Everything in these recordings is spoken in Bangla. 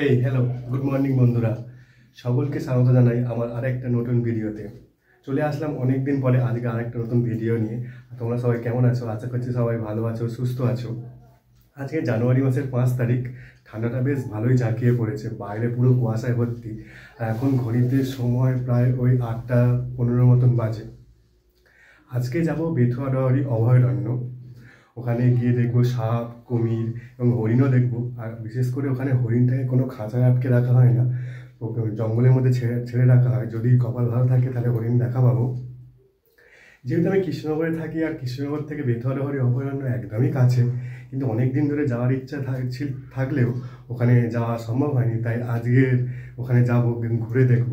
হেই হ্যালো গুড মর্নিং বন্ধুরা, সকলকে স্বাগত জানাই আমার আরেকটা নতুন ভিডিওতে। চলে আসলাম অনেক দিন পরে আজকে আরেকটা নতুন ভিডিও নিয়ে। তোমরা সবাই কেমন আছো? আশা করছি সবাই ভালো আছো, সুস্থ আছো। আজকে জানুয়ারি মাসের 5 তারিখ। ঠান্ডাটা বেশ ভালোই ঝাঁকিয়ে পড়েছে, বাইরে পুরো কুয়াশায় ভর্তি। এখন ঘড়িতে সময় প্রায় ওই 8টা 15 মতন বাজে। আজকে যাব বেথুয়া ডহরি অভয়ারণ্য। ওখানে গিয়ে দেখবো সাপ, কুমির এবং হরিণও দেখবো। আর বিশেষ করে ওখানে হরিণটাকে কোনো খাঁচায় আটকে রাখা হয় না, ওকে জঙ্গলের মধ্যে ছেড়ে ছেড়ে রাখা হয়। যদি কপাল ভালো থাকে তাহলে হরিণ দেখা পাবো। যেহেতু আমি কৃষ্ণনগরে থাকি আর কৃষ্ণনগর থেকে বেথুয়া ডহরি অভয়ারণ্য একদমই কাছে, কিন্তু অনেক দিন ধরে যাওয়ার ইচ্ছা থাকলেও ওখানে যাওয়া সম্ভব হয়নি। তাই আজকে ওখানে যাব, ঘুরে দেখব।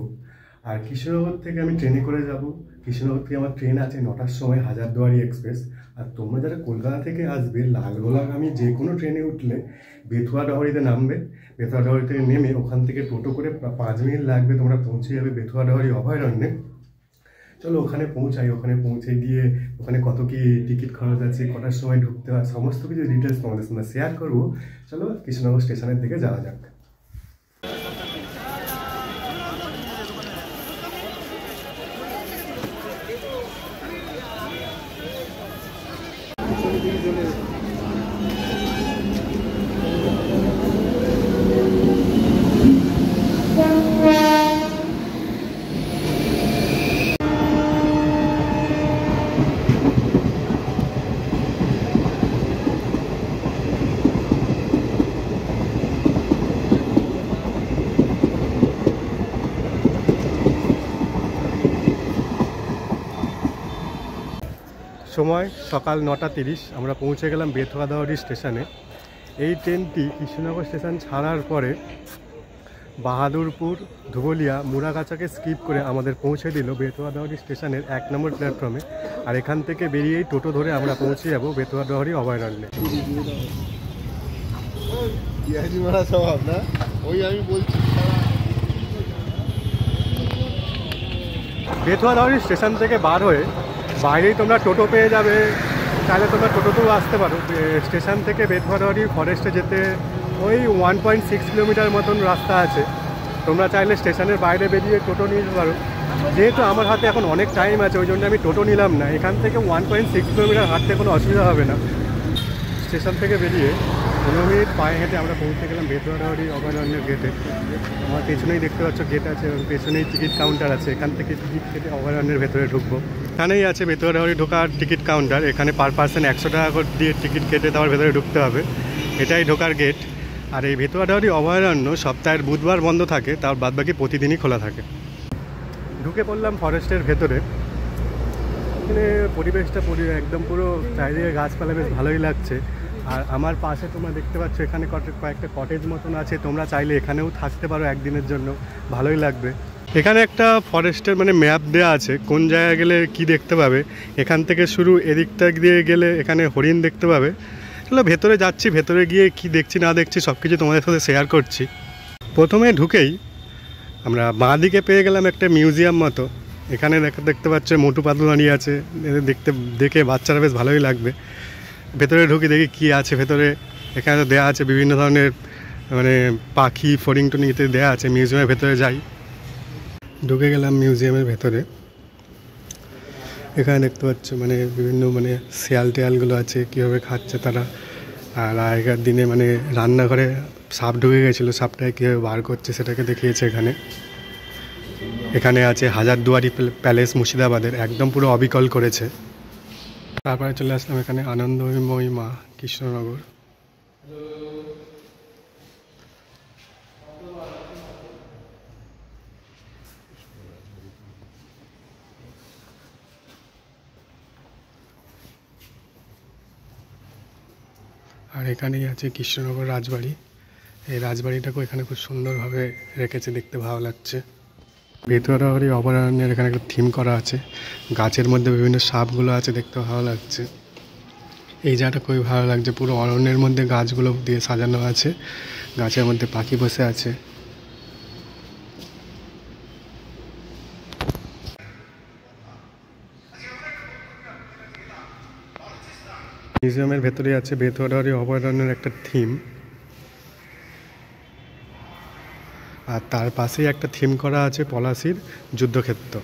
আর কৃষ্ণনগর থেকে আমি ট্রেনে করে যাব। কৃষ্ণনগর থেকে আমার ট্রেন আছে 9টার সময়, হাজারদুয়ারি এক্সপ্রেস। আর তোমরা যারা কলকাতা থেকে আসবে, লালগোলাগামী যে কোনো ট্রেনে উঠলে বেথুয়া ডহরিতে নামবে। বেথুয়া ডহরি থেকে নেমে ওখান থেকে টোটো করে 5 মিনিট লাগবে, তোমরা পৌঁছে যাবে বেথুয়া ডহরি অভয়ারণ্যে। চলো ওখানে পৌঁছাই। ওখানে পৌঁছে গিয়ে ওখানে কত কি টিকিট খরচ আছে, কটার সময় ঢুকতে হয়, সমস্ত কিছু ডিটেলস তোমাদের সঙ্গে শেয়ার করবো। চলো কৃষ্ণনগর স্টেশনের দিকে যাওয়া যাক। সময় সকাল 9টা 30। আমরা পৌঁছে গেলাম বেথুয়া ডহরি স্টেশনে। এই ট্রেনটি কৃষ্ণনগর স্টেশন ছাড়ার পরে বাহাদুরপুর, ধুবুলিয়া, মুড়াগাছাকে স্কিপ করে আমাদের পৌঁছে দিল বেথুয়া ডহরি স্টেশনের 1 নম্বর প্ল্যাটফর্মে। আর এখান থেকে বেরিয়েই টোটো ধরে আমরা পৌঁছে যাব বেথুয়া ডহরি অভয়ারণ্যে। বেথুয়া ডহরি স্টেশন থেকে বার হয়ে বাইরেই তোমরা টোটো পেয়ে যাবে। তাহলে তোমরা টোটোতেও আসতে পারো। স্টেশন থেকে বেথুয়া ডহরি ফরেস্টে যেতে ওই 1.6 কিলোমিটার মতন রাস্তা আছে। তোমরা চাইলে স্টেশনের বাইরে বেরিয়ে টোটো নিতে পারো। যেহেতু আমার হাতে এখন অনেক টাইম আছে, ওই জন্য আমি টোটো নিলাম না। এখান থেকে 1.6 কিলোমিটার হাঁটতে কোনো অসুবিধা হবে না। স্টেশন থেকে বেরিয়ে 15 মিনিট পায়ে হেঁটে আমরা পৌঁছে গেলাম বেথুয়া ডহরি অভয়ারণ্যের গেটে। আমার পেছনেই দেখতে পাচ্ছ গেট আছে, এবং পেছনেই টিকিট কাউন্টার আছে। এখান থেকে টিকিট কেটে অভয়ারণ্যের ভেতরে ঢুকবো। এখানেই আছে বেথুয়া ডহরি ঢোকার টিকিট কাউন্টার। এখানে পার পার্সন 100 টাকা করে দিয়ে টিকিট কেটে তারপর ভেতরে ঢুকতে হবে। এটাই ঢোকার গেট। আর এই বেথুয়া ডহরি অভয়ারণ্য সপ্তাহের বুধবার বন্ধ থাকে, তার বাদবাকি প্রতিদিনই খোলা থাকে। ঢুকে পড়লাম ফরেস্টের ভেতরে। এখানে পরিবেশটা একদম পুরো চারিদিকে গাছপালা, বেশ ভালোই লাগছে। আর আমার পাশে তোমরা দেখতে পাচ্ছ এখানে কয়েকটা কটেজ মতন আছে। তোমরা চাইলে এখানেও থাকতে পারো একদিনের জন্য, ভালোই লাগবে। এখানে একটা ফরেস্টের ম্যাপ দেওয়া আছে, কোন জায়গায় গেলে কি দেখতে পাবে। এখান থেকে শুরু, এদিকটা দিয়ে গেলে এখানে হরিণ দেখতে পাবে। চলো ভেতরে যাচ্ছি, ভেতরে গিয়ে কি দেখছি না দেখছি সব কিছু তোমাদের সাথে শেয়ার করছি। প্রথমে ঢুকেই আমরা বাঁ দিকে পেয়ে গেলাম একটা মিউজিয়াম মতো। এখানে দেখতে পাচ্ছ মোটু পাতলু দাঁড়িয়ে আছে। দেখে বাচ্চারা বেশ ভালোই লাগবে। ভেতরে ঢুকে দেখি কি আছে ভেতরে। এখানে তো দেওয়া আছে বিভিন্ন ধরনের পাখি, ফড়িং টড়িং ইত্যাদি দেওয়া আছে। মিউজিয়ামের ভেতরে যাই। ঢুকে গেলাম মিউজিয়ামের ভেতরে। এখানে দেখতে পাচ্ছ বিভিন্ন শিয়াল টিয়ালগুলো আছে, কীভাবে খাচ্ছে তারা। আর আগেকার দিনে রান্নাঘরে সাপ ঢুকে গেছিলো, সাপটাকে কীভাবে বার করছে সেটাকে দেখিয়েছে এখানে। এখানে আছে হাজারদুয়ারি প্যালেস, মুর্শিদাবাদের, একদম পুরো অবিকল করেছে। তারপরে চলে আসলাম এখানে আনন্দময়ী মা, কৃষ্ণনগর। আর এখানেই আছে কৃষ্ণনগর রাজবাড়ি। এই রাজবাড়িটাকেও এখানে খুব সুন্দরভাবে রেখেছে, দেখতে ভালো লাগছে। বেথুয়া ডহরি অভয়ারণ্যের এখানে একটা থিম করা আছে, গাছের মধ্যে বিভিন্ন সাপগুলো আছে, দেখতে ভালো লাগছে। এই জায়গাটা খুবই ভালো লাগছে, পুরো অরণ্যের মধ্যে গাছগুলো দিয়ে সাজানো আছে, গাছের মধ্যে পাখি বসে আছে। মিউজিয়ামের ভেতরে আছে বেথুয়া ডহরি অভয়ারণ্যের একটা থিম। আর তার পাশেই একটা থিম করা আছে পলাশির যুদ্ধক্ষেত্র।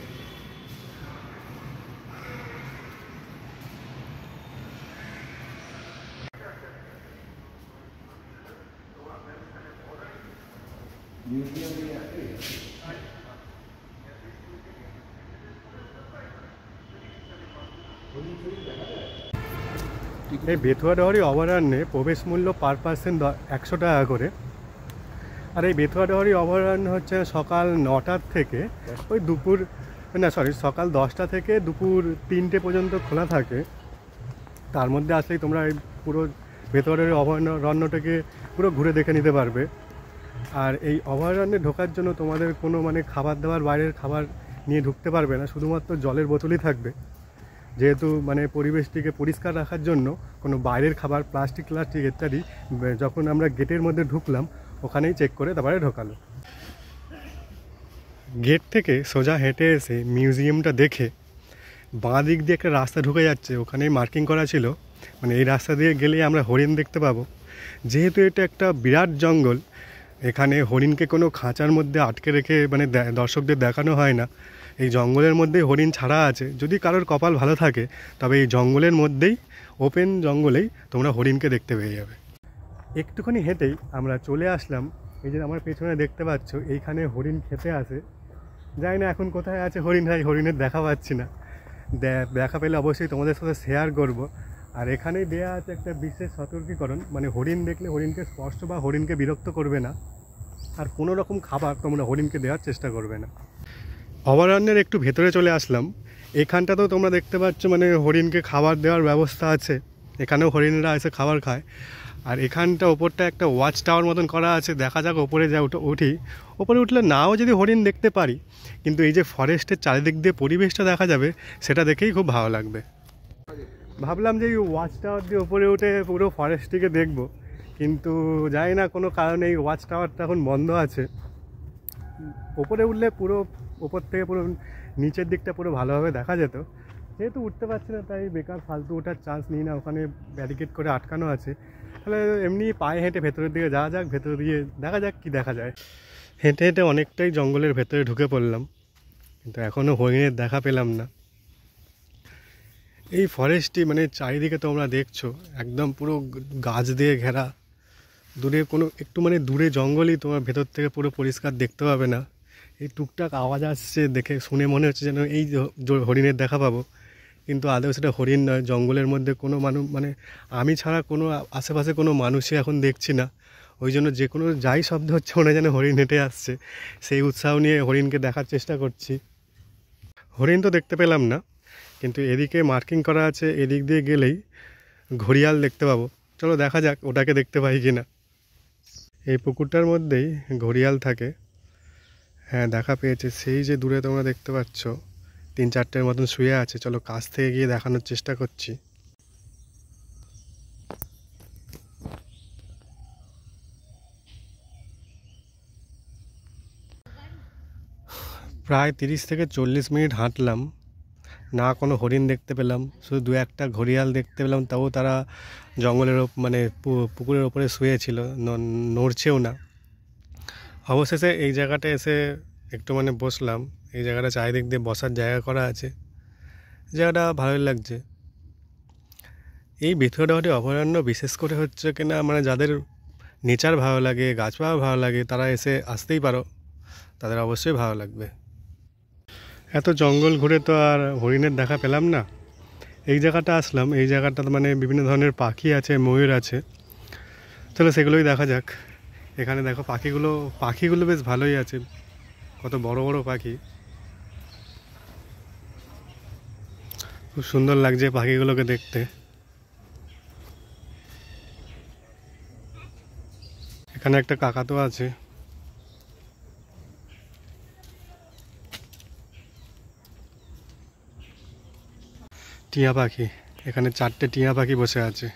এই বেথুয়া ডহরি অভয়ারণ্যে প্রবেশ মূল্য পার পার্সন 100 টাকা করে। আর এই বেথুয়া ডহরি অভয়ারণ্য হচ্ছে সকাল 9টার থেকে ওই দুপুর সকাল 10টা থেকে দুপুর 3টে পর্যন্ত খোলা থাকে। তার মধ্যে আসলেই তোমরা এই পুরো বেথুয়া ডহরি অভয়ারণ্যটাকে পুরো ঘুরে দেখে নিতে পারবে। আর এই অভয়ারণ্যে ঢোকার জন্য তোমাদের কোনো খাবার দাবার বাইরের খাবার নিয়ে ঢুকতে পারবে না, শুধুমাত্র জলের বোতলই থাকবে। যেহেতু পরিবেশটিকে পরিষ্কার রাখার জন্য কোনো বাইরের খাবার প্লাস্টিক ইত্যাদি যখন আমরা গেটের মধ্যে ঢুকলাম ওখানেই চেক করে তারপরে ঢোকালো। গেট থেকে সোজা হেঁটে এসে মিউজিয়ামটা দেখে বাঁ দিক দিয়ে একটা রাস্তা ঢুকে যাচ্ছে, ওখানেই মার্কিং করা ছিল এই রাস্তা দিয়ে গেলেই আমরা হরিণ দেখতে পাবো। যেহেতু এটা একটা বিরাট জঙ্গল, এখানে হরিণকে কোনো খাঁচার মধ্যে আটকে রেখে দর্শকদের দেখানো হয় না। এই জঙ্গলের মধ্যেই হরিণ ছাড়া আছে, যদি কারোর কপাল ভালো থাকে তবে এই জঙ্গলের মধ্যেই ওপেন জঙ্গলেই তোমরা হরিণকে দেখতে পেয়ে যাবে। একটুখানি হেঁটেই আমরা চলে আসলাম, এই যে আমার পেছনে দেখতে পাচ্ছ এইখানে হরিণ খেতে আসে। জানি না এখন কোথায় আছে হরিণ, হরিণের দেখা পাচ্ছি না, দেখা পেলে অবশ্যই তোমাদের সাথে শেয়ার করব। আর এখানেই দেয়া আছে একটা বিশেষ সতর্কীকরণ, হরিণ দেখলে হরিণকে স্পর্শ বা হরিণকে বিরক্ত করবে না, আর কোনো রকম খাবার তোমরা হরিণকে দেওয়ার চেষ্টা করবে না। অভয়ারণ্যের একটু ভেতরে চলে আসলাম, এখানটাতেও তোমরা দেখতে পাচ্ছ হরিণকে খাবার দেওয়ার ব্যবস্থা আছে, এখানেও হরিণরা এসে খাবার খায়। আর এখানটা ওপরটা একটা ওয়াচ টাওয়ার মতন করা আছে, দেখা যাক ওপরে উঠি। ওপরে উঠলে নাও যদি হরিণ দেখতে পারি, কিন্তু এই যে ফরেস্টের চারিদিক দিয়ে পরিবেশটা দেখা যাবে সেটা দেখেই খুব ভালো লাগবে। ভাবলাম যে এই ওয়াচ টাওয়ার দিয়ে ওপরে উঠে পুরো ফরেস্টটিকে দেখব, কিন্তু জানি না কোনো কারণে এই ওয়াচ টাওয়ারটা এখন বন্ধ আছে। ওপরে উঠলে পুরো ওপর থেকে পুরো নিচের দিকটা পুরো ভালোভাবে দেখা যেত, যেহেতু উঠতে পারছি না তাই বেকার ফালতু ওঠার চান্স নিই না, ওখানে ব্যারিকেড করে আটকানো আছে। তাহলে এমনি পায়ে হেঁটে ভেতরের দিকে যাওয়া যাক, ভেতরে দিয়ে দেখা যাক কি দেখা যায়। হেঁটে হেঁটে অনেকটাই জঙ্গলের ভেতরে ঢুকে পড়লাম, কিন্তু এখনও হরিণের দেখা পেলাম না। এই ফরেস্টটি চারিদিকে তোমরা দেখছো একদম পুরো গাছ দিয়ে ঘেরা, দূরে কোনো একটু দূরে জঙ্গলই তোমার ভেতর থেকে পুরো পরিষ্কার দেখতে পাবে না। এই টুকটাক আওয়াজ আসছে, দেখে শুনে মনে হচ্ছে যেন এই হরিণের দেখা পাবো, কিন্তু আদৌ সেটা হরিণ নয়। জঙ্গলের মধ্যে কোনো মানুষ আমি ছাড়া কোনো আশেপাশে কোনো মানুষই এখন দেখছি না, ওই জন্য যে কোনো যাই শব্দ হচ্ছে মনে যেন হরিণ হেঁটে আসছে, সেই উৎসাহ নিয়ে হরিণকে দেখার চেষ্টা করছি। হরিণ তো দেখতে পেলাম না, কিন্তু এদিকে মার্কিং করা আছে, এদিক দিয়ে গেলেই ঘড়িয়াল দেখতে পাবো। চলো দেখা যাক ওটাকে দেখতে পাই কি না। এই পুকুরটার মধ্যেই ঘড়িয়াল থাকে, হ্যাঁ দেখা পেয়েছে, সেই যে দূরে তোমরা দেখতে পাচ্ছ 3-4টের মতন শুয়ে আছে। চলো কাছ থেকে গিয়ে দেখানোর চেষ্টা করছি। প্রায় 30 থেকে 40 মিনিট হাঁটলাম, না কোনো হরিণ দেখতে পেলাম, শুধু 2-1টা ঘড়িয়াল দেখতে পেলাম, তাও তারা জঙ্গলের পুকুরের ওপরে শুয়েছিল, নড়ছেও না। অবশেষে এই জায়গাটা এসে একটু বসলাম, এই জায়গাটা চারিদিক দিয়ে বসার জায়গা করা আছে, জায়গাটা ভালোই লাগছে। এই বেথুয়া ডহরি অভয়ারণ্য বিশেষ করে হচ্ছে কিনা যাদের নেচার ভালো লাগে, গাছপালা ভালো লাগে, তারা এসে আসতেই পারো, তাদের অবশ্যই ভালো লাগবে। এত জঙ্গল ঘুরে তো আর হরিণের দেখা পেলাম না, এই জায়গাটা আসলাম, এই জায়গাটা বিভিন্ন ধরনের পাখি আছে, ময়ূর আছে, চলো সেগুলোই দেখা যাক। এখানে দেখো পাখিগুলো বেশ ভালোই আছে, কত বড় বড় পাখি, খুব সুন্দর লাগছে পাখিগুলোকে দেখতে। এখানে একটা কাকাতুয়া আছে, টিয়া পাখি, এখানে 4টে টিয়া পাখি বসে আছে।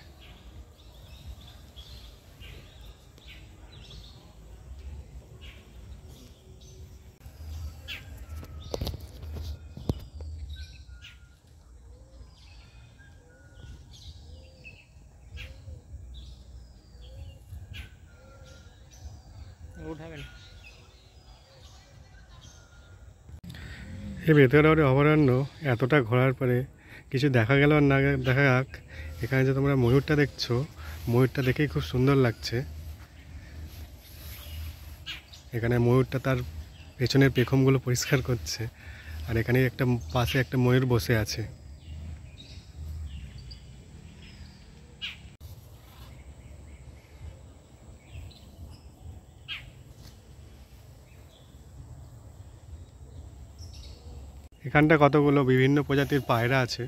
উঠাবেন এই বেথুয়াডাওয়ারি অভয়ারণ্য এতটা ঘোরার পরে কিছু দেখা গেল আর না দেখা যাক। এখানে যে তোমরা ময়ূরটা দেখছো, ময়ূরটা দেখেই খুব সুন্দর লাগছে। এখানে ময়ূরটা তার পেছনের পেখমগুলো পরিষ্কার করছে, আর এখানে একটা পাশে একটা ময়ূর বসে আছে। এখানটা কতগুলো বিভিন্ন প্রজাতির পায়রা আছে।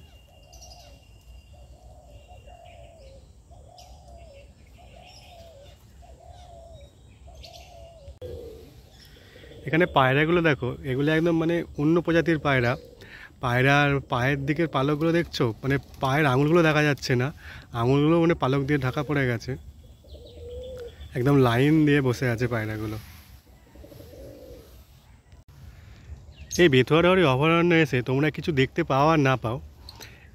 এখানে পায়রাগুলো দেখো, এগুলো একদম মানে অন্য প্রজাতির পায়রা। পায়রার পায়ের দিকের পালকগুলো দেখছো, মানে পায়ের আঙুলগুলো দেখা যাচ্ছে না, আঙুলগুলো মানে পালক দিয়ে ঢাকা পড়ে গেছে। একদম লাইন দিয়ে বসে আছে পায়রাগুলো। এই বেথুয়াডাওয়ারি অভয়ারণ্যে এসে তোমরা কিছু দেখতে পাও আর না পাও,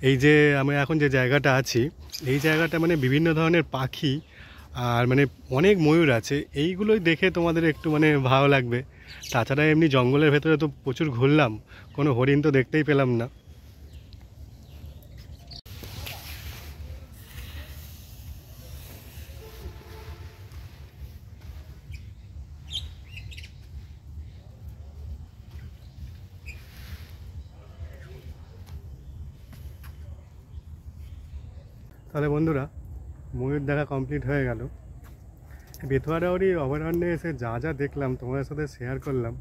এই যে আমরা এখন যে জায়গাটা আছি, এই জায়গাটা মানে বিভিন্ন ধরনের পাখি আর মানে অনেক ময়ূর আছে। এইগুলোই দেখে তোমাদের একটু মানে ভালো লাগবে। তাছাড়া এমনি জঙ্গলের ভেতরে তো প্রচুর ঘুরলাম, কোনো হরিণ তো দেখতেই পেলাম না। তাহলে বন্ধুরা, ময়ূর দেখা কমপ্লিট হয়ে গেল। বেথুয়াডাওয়ারি অভয়ারণ্যে এসে যা যা দেখলাম তোমাদের সাথে শেয়ার করলাম।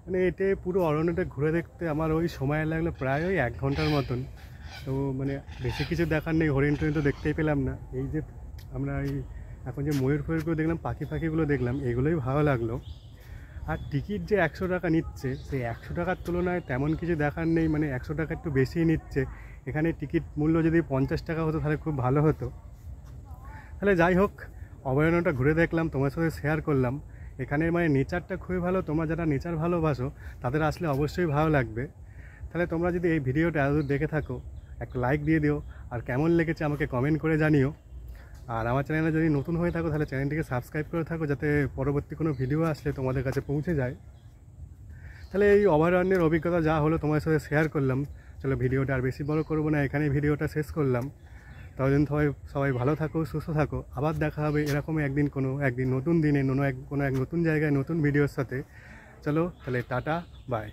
মানে এটা পুরো অরণ্যটা ঘুরে দেখতে আমার ওই সময় লাগলো প্রায় ওই 1 ঘন্টার মতন। তো মানে বেশি কিছু দেখার নেই, হরিণ টরিণ তো দেখতেই পেলাম না। এই যে আমরা এই এখন যে ময়ূর ফয়ূরগুলো দেখলাম, পাখিগুলো দেখলাম, এগুলোই ভালো লাগলো। আর টিকিট যে 100 টাকা নিচ্ছে, সেই 100 টাকার তুলনায় তেমন কিছু দেখার নেই, মানে 100 টাকা একটু বেশিই নিচ্ছে। এখানে টিকিট মূল্য যদি 50 টাকা হতো তাহলে খুব ভালো হতো। তাহলে যাই হোক, অভয়ারণ্যটা ঘুরে দেখলাম, তোমার সাথে শেয়ার করলাম। এখানের মানে নেচারটা খুবই ভালো। তোমরা যারা নেচার ভালোবাসো তাদের আসলে অবশ্যই ভালো লাগবে। তাহলে তোমরা যদি এই ভিডিওটা এতদূর দেখে থাকো, একটা লাইক দিয়ে দিও, আর কেমন লেগেছে আমাকে কমেন্ট করে জানিও। আর আমার চ্যানেলে যদি নতুন হয়ে থাকো তাহলে চ্যানেলটিকে সাবস্ক্রাইব করে থাকো, যাতে পরবর্তী কোনো ভিডিও আসলে তোমাদের কাছে পৌঁছে যায়। তাহলে এই অভয়ারণ্যের অভিজ্ঞতা যা হলো তোমার সাথে শেয়ার করলাম। চলো ভিডিওটা আর বেশি বড় করবো না, এখানেই ভিডিওটা শেষ করলাম। ততদিন সবাই ভালো থাকো, সুস্থ থাকো। আবার দেখা হবে এরকমই একদিন নতুন দিনে কোনো এক নতুন জায়গায় নতুন ভিডিওর সাথে। চলো তাহলে টাটা, বাই।